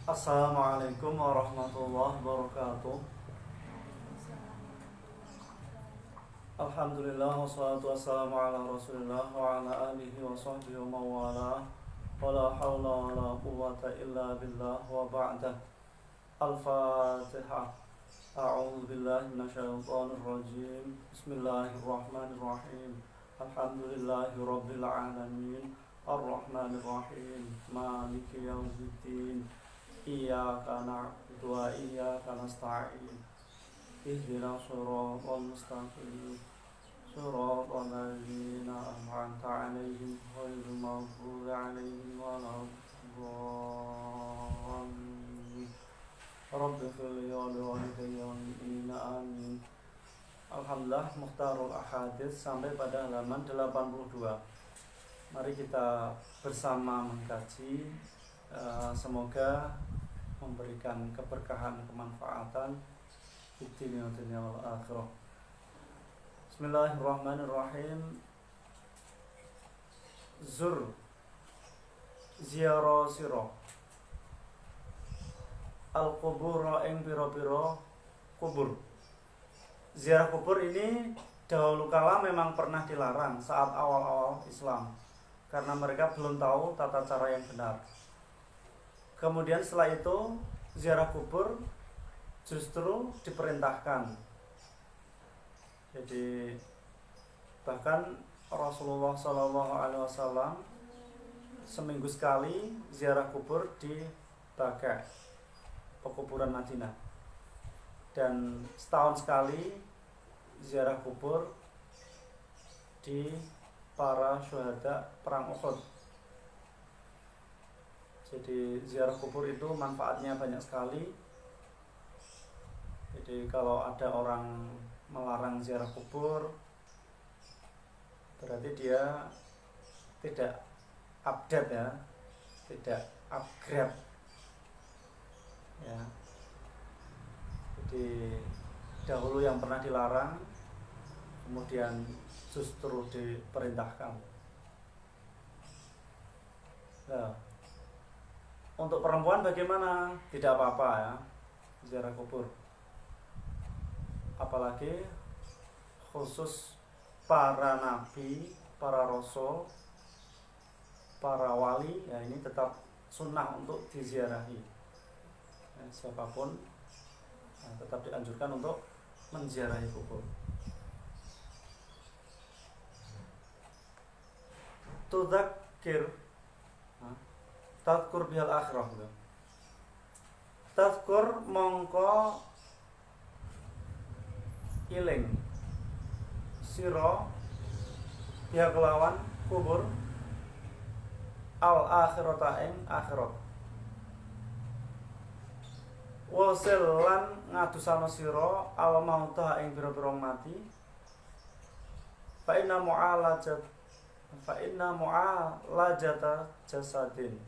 Assalamualaikum warahmatullahi wabarakatuh. Alhamdulillah wassalatu wassalamu ala rasulillah wa ala alihi wa sahbihi wa mawala wa la hawla wa la quwwata illa billah wa ba'da. Al-Fatihah. A'udzu billahi minasyaitonir rajim. Bismillahirrahmanirrahim. Alhamdulillahi rabbil alamin. Ar-Rahmanir Rahim. Maliki yaumiddin. Iyyaka na'budu wa iyyaka nasta'in. Ihdinas siratal mustaqim. Siratal ladzina an'amta 'alaihim ghairil maghdubi 'alaihim waladdallin. Rabbi ighfirli wa liwalidayya wal mu'minina amin. Alhamdulillah, Mukhtarul Ahadits sampai pada halaman 82. Mari kita bersama mengkaji. Semoga memberikan keberkahan, kemanfaatan di dunia wal akhirah. Bismillahirrahmanirrahim. Zur ziarah sira al-qubur ing pira-pira kubur. Ziarah kubur ini dahulu kala memang pernah dilarang saat awal-awal Islam, karena mereka belum tahu tata cara yang benar. Kemudian setelah itu ziarah kubur justru diperintahkan. Jadi bahkan Rasulullah SAW seminggu sekali ziarah kubur di Baqi', pekuburan Madinah, dan setahun sekali ziarah kubur di para syuhada perang Uhud. Jadi ziarah kubur itu manfaatnya banyak sekali. Jadi kalau ada orang melarang ziarah kubur, berarti dia tidak update ya, tidak upgrade ya. Jadi dahulu yang pernah dilarang kemudian justru diperintahkan. Nah, untuk perempuan bagaimana? Tidak apa-apa ya ziarah kubur. Apalagi khusus para nabi, para rasul, para wali, ya ini tetap sunnah untuk diziarahi. Ya, siapapun tetap dianjurkan untuk menziarahi kubur. Tudzakir, tadkur bihal akhirah. Tadkur mongko iling siro biha kelawan kubur al akhirata ing akhirat. Wasil lan ngadusano siro al mauta ing biro-biro mati. Fa inna mu'alajata jasadin,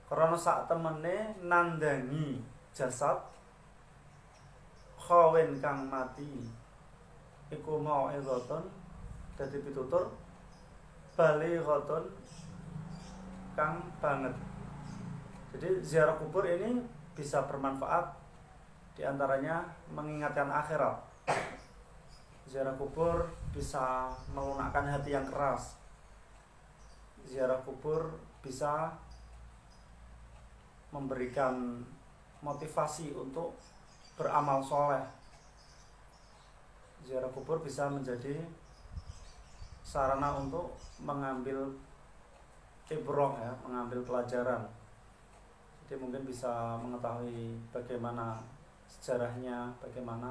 karena sak temene nandangi jasad khawin kang mati iku mau'izatun, dadi pitutur balighatun kang banget. Jadi ziarah kubur ini bisa bermanfaat, diantaranya mengingatkan akhirat. Ziarah kubur bisa melunakkan hati yang keras. Ziarah kubur bisa memberikan motivasi untuk beramal soleh. Ziarah kubur bisa menjadi sarana untuk mengambil ibrah ya, mengambil pelajaran. Jadi mungkin bisa mengetahui bagaimana sejarahnya, bagaimana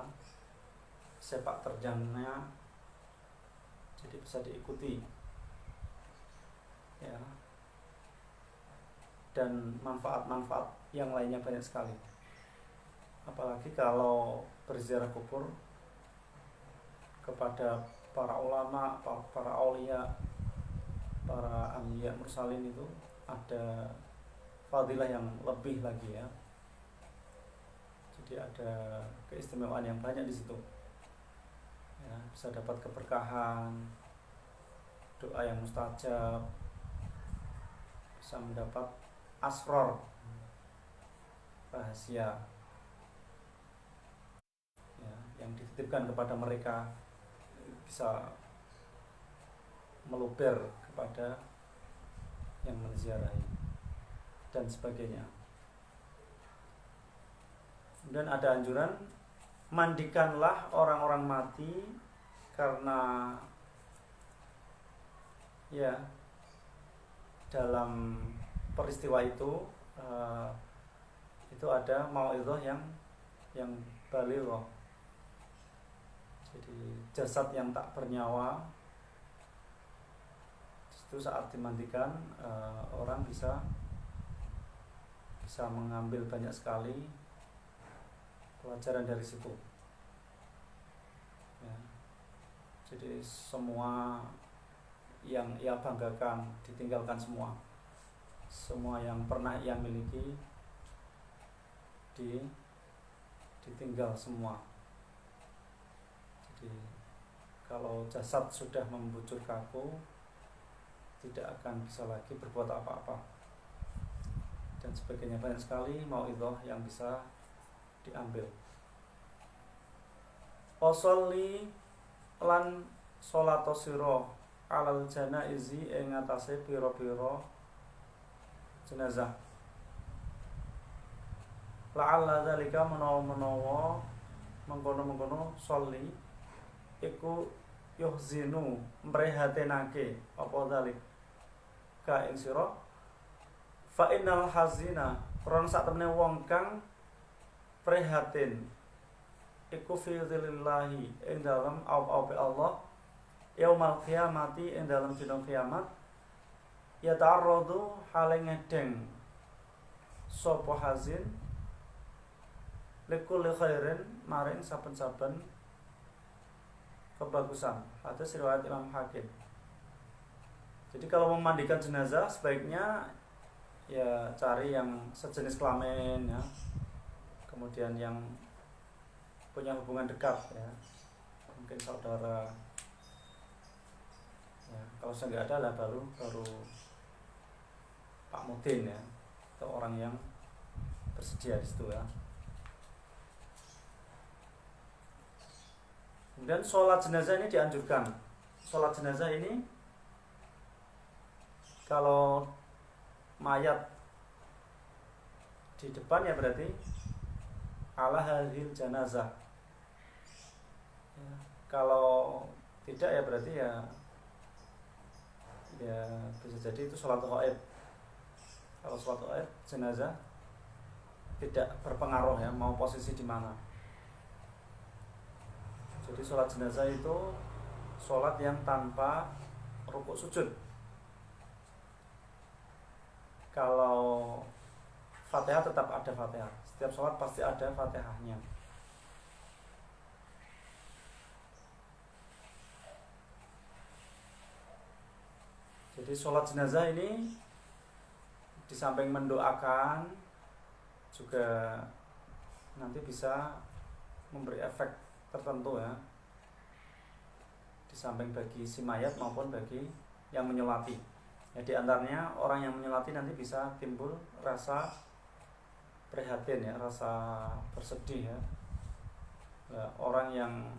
sepak terjangnya. Jadi bisa diikuti ya. Dan manfaat-manfaat yang lainnya banyak sekali. Apalagi kalau berziarah kubur kepada para ulama, para aulia, para anbiya mursalin, itu ada fadilah yang lebih lagi ya. Jadi ada keistimewaan yang banyak di situ ya, bisa dapat keberkahan, doa yang mustajab, bisa mendapat asror rahasia ya, yang dititipkan kepada mereka bisa meluber kepada yang menziarahi dan sebagainya. Kemudian ada anjuran, mandikanlah orang-orang mati karena ya dalam peristiwa itu ada mau'izah yang balighah. Jadi jasad yang tak bernyawa itu saat dimandikan orang bisa mengambil banyak sekali pelajaran dari situ ya. Jadi semua yang ia banggakan ditinggalkan semua yang pernah ia miliki ditinggal semua. Jadi kalau jasad sudah membujur kaku, tidak akan bisa lagi berbuat apa-apa dan sebagainya. Banyak sekali mau'izah yang bisa diambil. Wasolli lan sholato sira alal janaizi ing atase pira-pira jenazah. La'alla dzalika menawa mengkono-mengkono sholli iku yuhzinu mrehatenake apa dzalik ka ing sira fa innal hazina kron sak temene wong kang prihatin iku fi dzillillahi ing dalem au-au Allah yaumal qiyamati ing dalem dina kiamat ya ta'arradu hale ngedeng sapa hazin likul khairin maring saben-saben kebagusan. Hadis riwayat Imam Hakim. Jadi kalau memandikan jenazah sebaiknya ya cari yang sejenis kelamin ya. Kemudian yang punya hubungan dekat ya. Mungkin saudara. Ya, kalau saya nggak ada lah baru Pak Mudin ya, atau orang yang bersedia di situ ya. Kemudian sholat jenazah ini dianjurkan. Sholat jenazah ini kalau mayat di depan ya berarti ala hadhil janazah ya, kalau tidak ya berarti ya bisa jadi itu sholat ghaib. Kalau sholat ghaib jenazah tidak berpengaruh ya mau posisi di mana. Jadi sholat jenazah itu sholat yang tanpa rukuk sujud. Kalau Fatihah tetap ada Fatihah. Setiap sholat pasti ada Fatihahnya. Jadi sholat jenazah ini di samping mendoakan juga nanti bisa memberi efek tertentu ya. Di samping bagi si mayat maupun bagi yang menyolati. Ya, di antaranya orang yang menyolati nanti bisa timbul rasa prihatin ya, rasa bersedih ya. Orang yang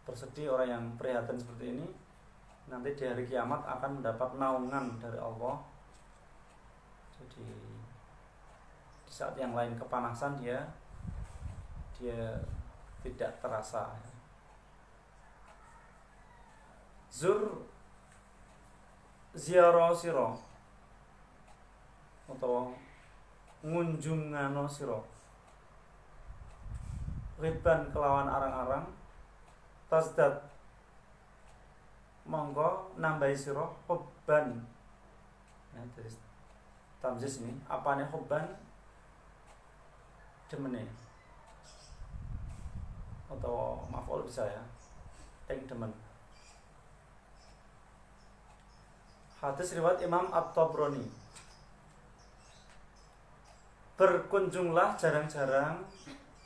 bersedih, orang yang prihatin seperti ini nanti di hari kiamat akan mendapat naungan dari Allah. Jadi di saat yang lain kepanasan dia tidak terasa. Zur ziarah sira atau ngunjungano sira riban kelawan arang-arang tasdad monggo nambahi sira hubban. Nah, dari tamyiz ini apane hubban demene atau maf'ul bisa ya ing demen. Hadis riwayat Imam At-Tabrani. Berkunjunglah jarang-jarang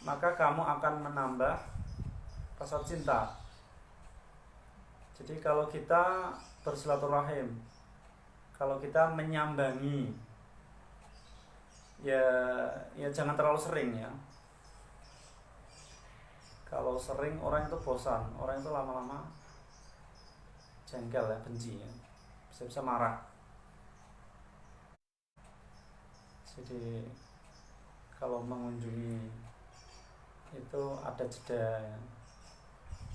maka kamu akan menambah rasa cinta. Jadi kalau kita bersilaturahim, kalau kita menyambangi ya jangan terlalu sering ya. Kalau sering orang itu bosan, orang itu lama-lama jengkel ya, benci ya, bisa-bisa marah. Jadi kalau mengunjungi itu ada jeda ya,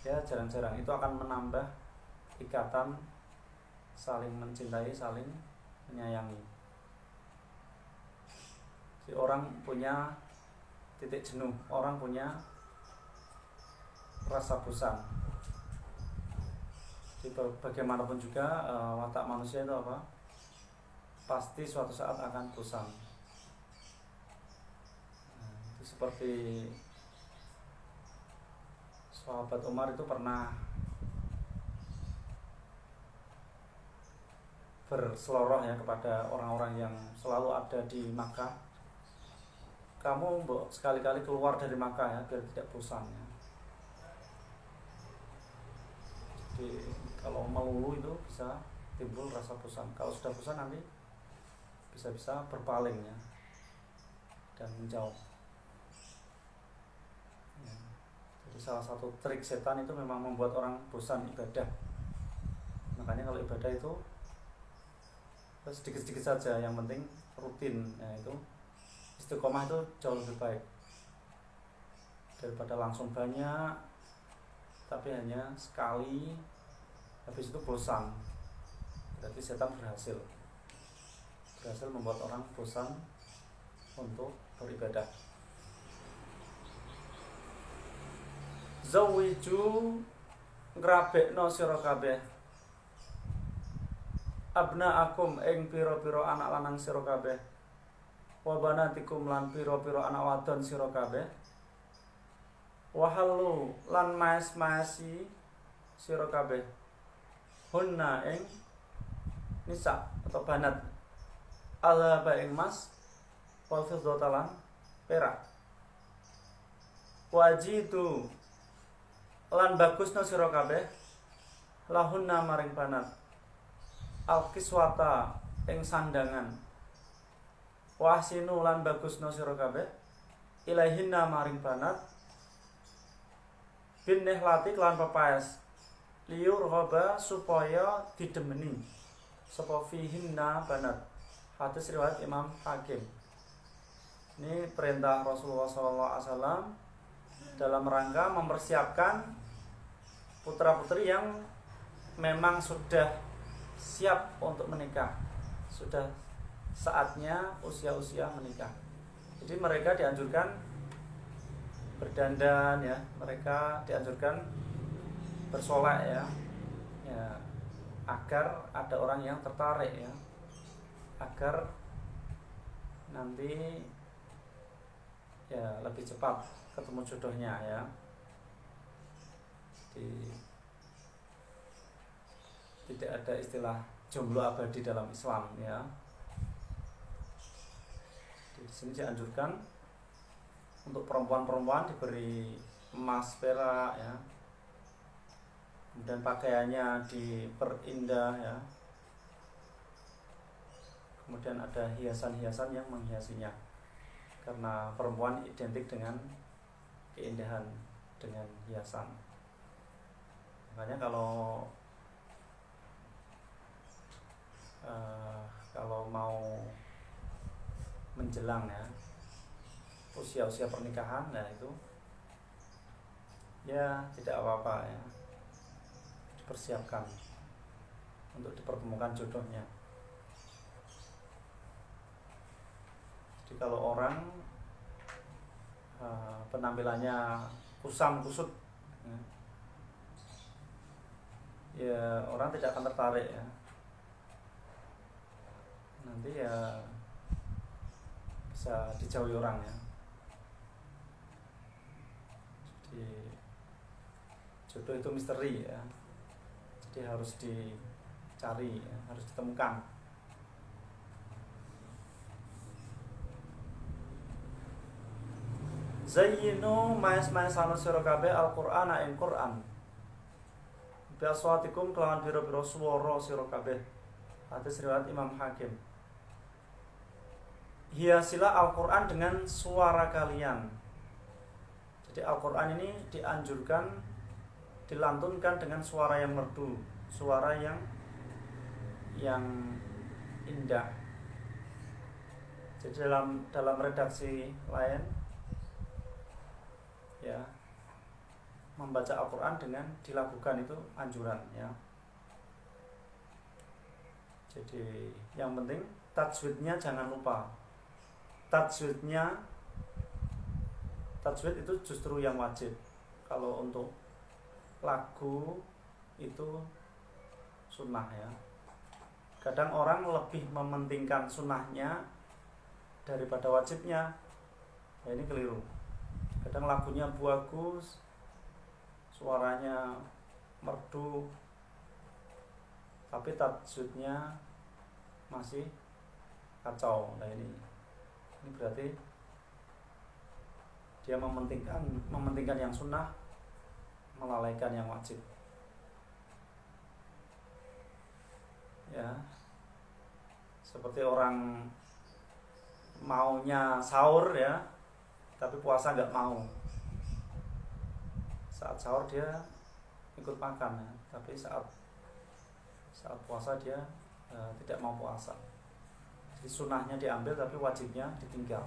ya jarang-jarang, itu akan menambah ikatan saling mencintai, saling menyayangi. Jadi orang punya titik jenuh, orang punya rasa bosan. Jadi bagaimanapun juga watak manusia itu apa? Pasti suatu saat akan bosan. Nah, itu seperti sahabat Umar itu pernah berseloroh ya kepada orang-orang yang selalu ada di Makkah. Kamu sekali-kali keluar dari Makkah ya, biar tidak bosan ya. Jadi kalau melulu itu bisa timbul rasa bosan. Kalau sudah bosan nanti bisa-bisa berpaling ya, dan menjauh ya. Jadi salah satu trik setan itu memang membuat orang bosan ibadah. Makanya kalau ibadah itu sedikit-sedikit saja, yang penting rutin ya, itu istiqomah itu jauh lebih baik daripada langsung banyak tapi hanya sekali habis itu bosan. Berarti setan berhasil membuat orang bosan untuk beribadah. Zawiju ngrabekno sira kabeh abnaakum ing pira-pira anak lanang sira kabeh, wa banatikum lan pira-pira anak wadon sira kabeh, wa halu lan maes-maesi sira kabeh hunna ing nisa atau banat, alaba ing mas, wal fiddata lan perak, wajidu lan bagusna sira kabeh lahunna maring banat, al-kiswata ing sandangan, wahsinu lan bagusna sira kabeh ilaihinna maring banat, bin nihlati lan pepaes, liur roba supaya didemeni sapa fihinna banat. Hadis riwayat Imam Hakim. Ini perintah Rasulullah SAW dalam rangka mempersiapkan putra-putri yang memang sudah siap untuk menikah, sudah saatnya usia-usia menikah. Jadi mereka dianjurkan berdandan ya, mereka dianjurkan bersolek ya, agar ada orang yang tertarik ya, agar nanti ya lebih cepat ketemu jodohnya ya. Tidak ada istilah jomblo abadi dalam Islam ya. Di sini dianjurkan untuk perempuan-perempuan diberi emas, perak ya, kemudian pakaiannya diperindah ya, kemudian ada hiasan-hiasan yang menghiasinya, karena perempuan identik dengan keindahan, dengan hiasan. Makanya kalau mau menjelang ya usia-usia pernikahan, nah itu ya tidak apa-apa ya, dipersiapkan untuk dipertemukan jodohnya. Jadi kalau orang penampilannya kusam kusut ya orang tidak akan tertarik ya, nanti ya bisa dijauhi orang ya. Jadi jodoh itu misteri ya, jadi harus dicari ya, harus ditemukan. Zayyinu maes-maesana sira kabeh Al-Qur'ana ing Qur'an bi aswatikum kelawan biro-biro swara sira kabeh. Hadis riwayat Imam Hakim. hiasilah Al-Quran dengan suara kalian. Jadi Al-Quran ini dianjurkan dilantunkan dengan suara yang merdu, suara yang indah. Jadi dalam redaksi lain ya, membaca Al-Quran dengan dilakukan itu anjuran ya. Jadi yang penting tajwidnya jangan lupa. Tajwid itu justru yang wajib. Kalau untuk lagu itu sunnah ya. Kadang orang lebih mementingkan sunnahnya daripada wajibnya. Ya, ini keliru. Kadang lagunya bagus, suaranya merdu, tapi tajwidnya masih kacau. Nah ini berarti dia mementingkan yang sunnah, melalaikan yang wajib. Ya, seperti orang maunya sahur ya, tapi puasa nggak mau. Saat sahur dia ikut makan ya, tapi saat puasa dia tidak mau puasa. Jadi sunnahnya diambil tapi wajibnya ditinggal.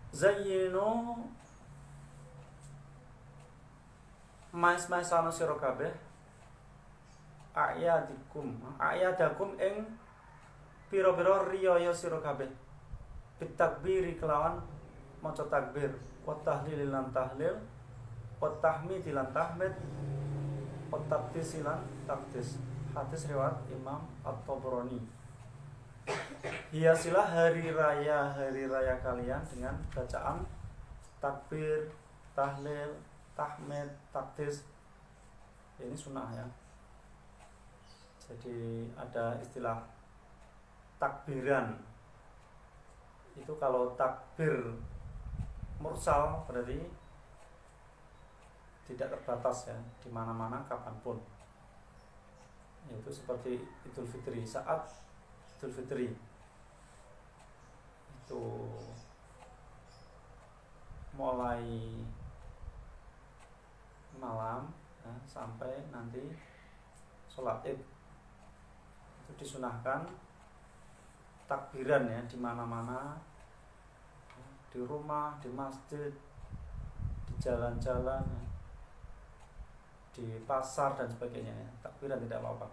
Zayyinu mais-maisano sira kabeh ayadakum ing pira-pira riyaya sira kabeh bitakbiri kelawan maca takbir wa tahlil lan tahlil wa tahmid lan tahmid wa taqdis lan taqdis. Hadis riwayat Imam At-Tabrani. Hiasilah hari raya kalian dengan bacaan takbir, tahlil, tahmid, takdis. Ini sunnah ya. Jadi ada istilah takbiran. Itu kalau takbir mursal berarti tidak terbatas ya, di mana-mana kapanpun. Yaitu seperti Idul Fitri, saat Idul Fitri itu mulai malam ya, sampai nanti sholat Id itu disunahkan takbiran ya, di mana-mana, di rumah, di masjid, di jalan-jalan, di pasar dan sebagainya ya. Takbiran tidak apa-apa.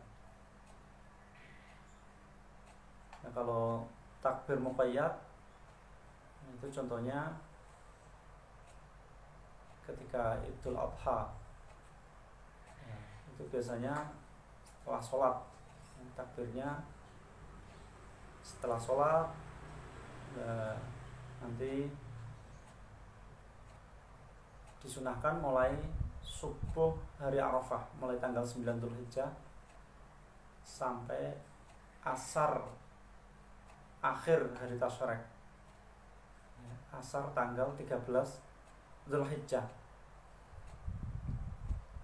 Nah, kalau takbir muqayyad itu contohnya ketika Idul Adha ya, itu biasanya setelah sholat takbirnya setelah sholat ya, nanti disunahkan mulai subuh hari Arafah, mulai tanggal 9 Dzulhijjah sampai asar akhir hari Tasyrik, asar tanggal 13 Dzulhijjah.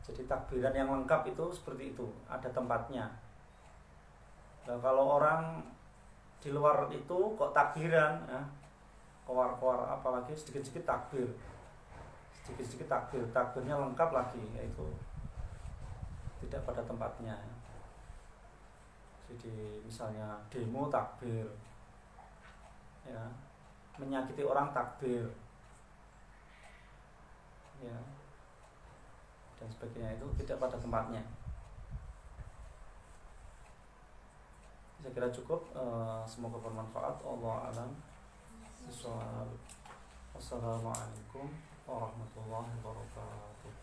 Jadi takbiran yang lengkap itu seperti itu, ada tempatnya. Nah, kalau orang di luar itu kok takbiran ya, keluar apalagi sedikit-sedikit takbir, takbirnya lengkap lagi, yaitu tidak pada tempatnya. Jadi misalnya demo takbir ya, menyakiti orang takbir ya, dan sebagainya, itu tidak pada tempatnya. Saya kira cukup. Semoga bermanfaat. Wallahu a'lam bishawab. Wassalamualaikum warahmatullahi wabarakatuh.